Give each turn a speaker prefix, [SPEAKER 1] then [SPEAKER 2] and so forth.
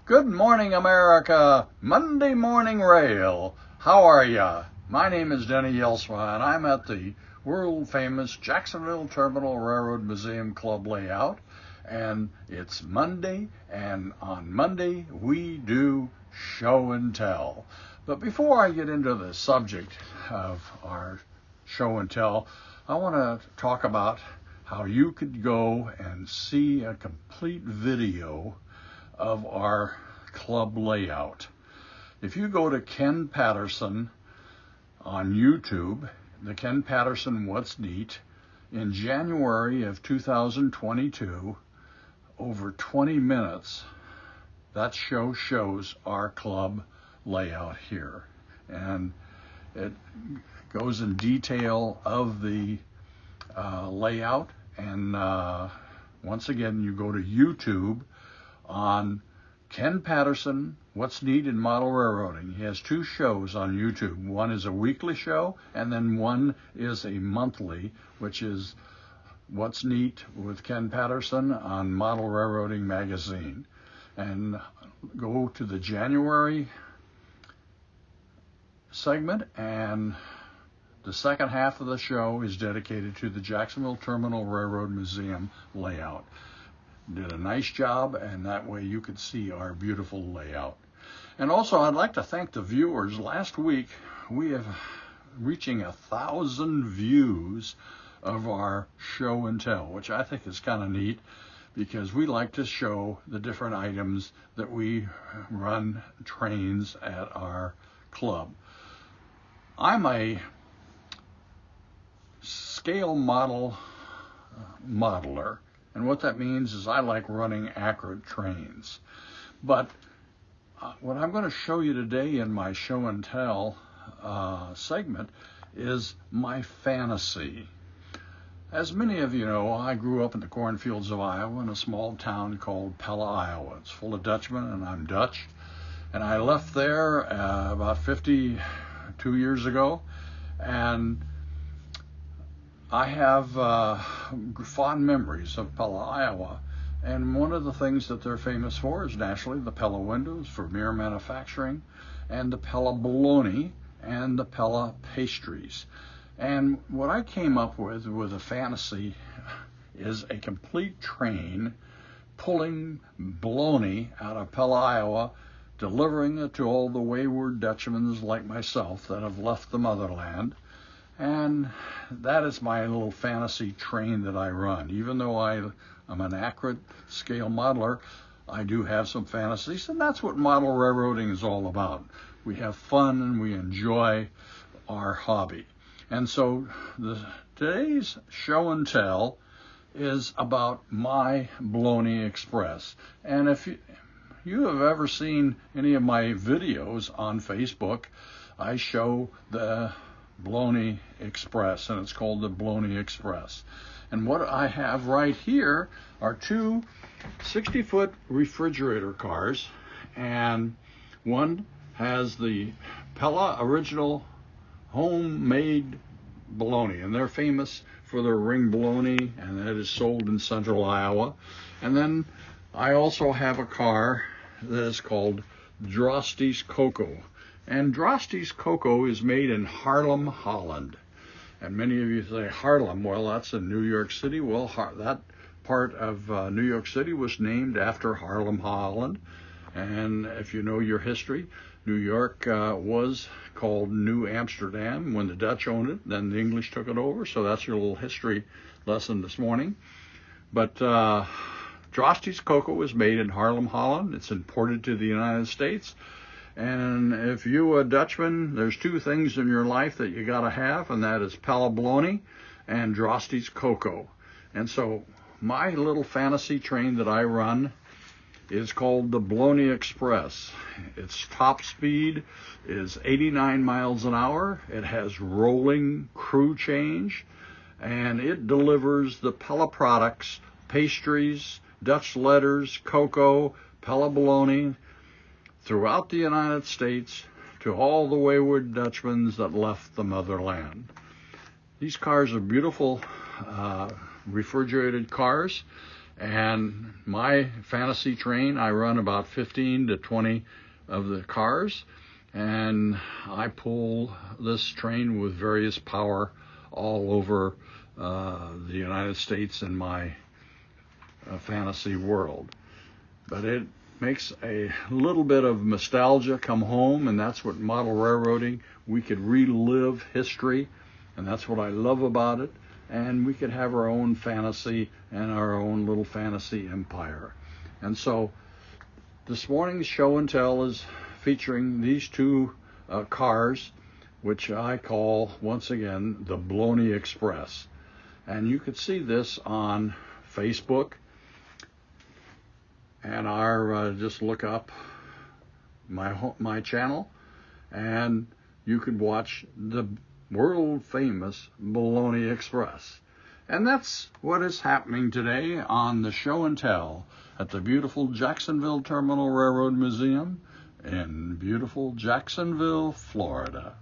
[SPEAKER 1] Good morning, America. Monday Morning Rail. How are ya? My name is Denny Jelsma, and I'm at the world-famous Jacksonville Terminal Railroad Museum Club layout. And it's Monday, and on Monday we do show and tell. But before I get into the subject of our show and tell, I want to talk about how you could go and see a complete video of our club layout. If you go to Ken Patterson on YouTube, the Ken Patterson What's Neat, in January of 2022, over 20 minutes, that show shows our club layout here. And it goes in detail of the layout. And once again, you go to YouTube on Ken Patterson, What's Neat in Model Railroading. He has two shows on YouTube. One is a weekly show, and then one is a monthly, which is What's Neat with Ken Patterson on Model Railroading Magazine. And go to the January segment, and the second half of the show is dedicated to the Jacksonville Terminal Railroad Museum layout. Did a nice job, and that way you could see our beautiful layout. And also, I'd like to thank the viewers. Last week, we have reaching 1,000 views of our show and tell, which I think is kind of neat, because we like to show the different items that we run trains at our club. I'm a scale modeler, and what that means is I like running accurate trains. But what I'm going to show you today in my show and tell segment is my fantasy. As many of you know, I grew up in the cornfields of Iowa in a small town called Pella, Iowa. It's full of Dutchmen, and I'm Dutch. And I left there about 52 years ago, and I have fond memories of Pella, Iowa. And one of the things that they're famous for is nationally the Pella windows for mirror manufacturing, and the Pella Bologna, and the Pella pastries. And what I came up with a fantasy is a complete train pulling bologna out of Pella, Iowa, delivering it to all the wayward Dutchmen like myself that have left the motherland. And that is my little fantasy train that I run. Even though I'm an accurate scale modeler, I do have some fantasies, and that's what model railroading is all about. We have fun and we enjoy our hobby. And so today's show and tell is about my Bologna Express. And if you have ever seen any of my videos on Facebook, I show the Bologna Express, and it's called the Bologna Express. And what I have right here are two 60-foot refrigerator cars, and one has the Pella original homemade bologna, and they're famous for their ring bologna, and that is sold in central Iowa. And then I also have a car that is called Drosty's Cocoa. And Drosty's Cocoa is made in Haarlem, Holland. And many of you say, Haarlem, well, that's in New York City. Well, that part of New York City was named after Haarlem, Holland. And if you know your history, New York was called New Amsterdam when the Dutch owned it. Then the English took it over. So that's your little history lesson this morning. But Drosty's Cocoa is made in Haarlem, Holland. It's imported to the United States. And if you a Dutchman, there's two things in your life that you got to have, and that is Pella Bologna and Drosty's Cocoa. And so my little fantasy train that I run is called the Bologna Express. Its top speed is 89 miles an hour. It has rolling crew change, and it delivers the Pella products, pastries, Dutch letters, cocoa, Pella Bologna, throughout the United States to all the wayward Dutchmen that left the motherland. These cars are beautiful refrigerated cars, And my fantasy train, I run about 15 to 20 of the cars, and I pull this train with various power all over the United States in my fantasy world. But it makes a little bit of nostalgia come home, and that's what model railroading, we could relive history, and that's what I love about it. And we could have our own fantasy and our own little fantasy empire. And so this morning's show and tell is featuring these two cars, which I call, once again, the Bologna Express. And you could see this on Facebook, and just look up my channel, and you could watch the world famous Bologna Express. And that's what is happening today on the show and tell at the beautiful Jacksonville Terminal Railroad Museum in beautiful Jacksonville, Florida.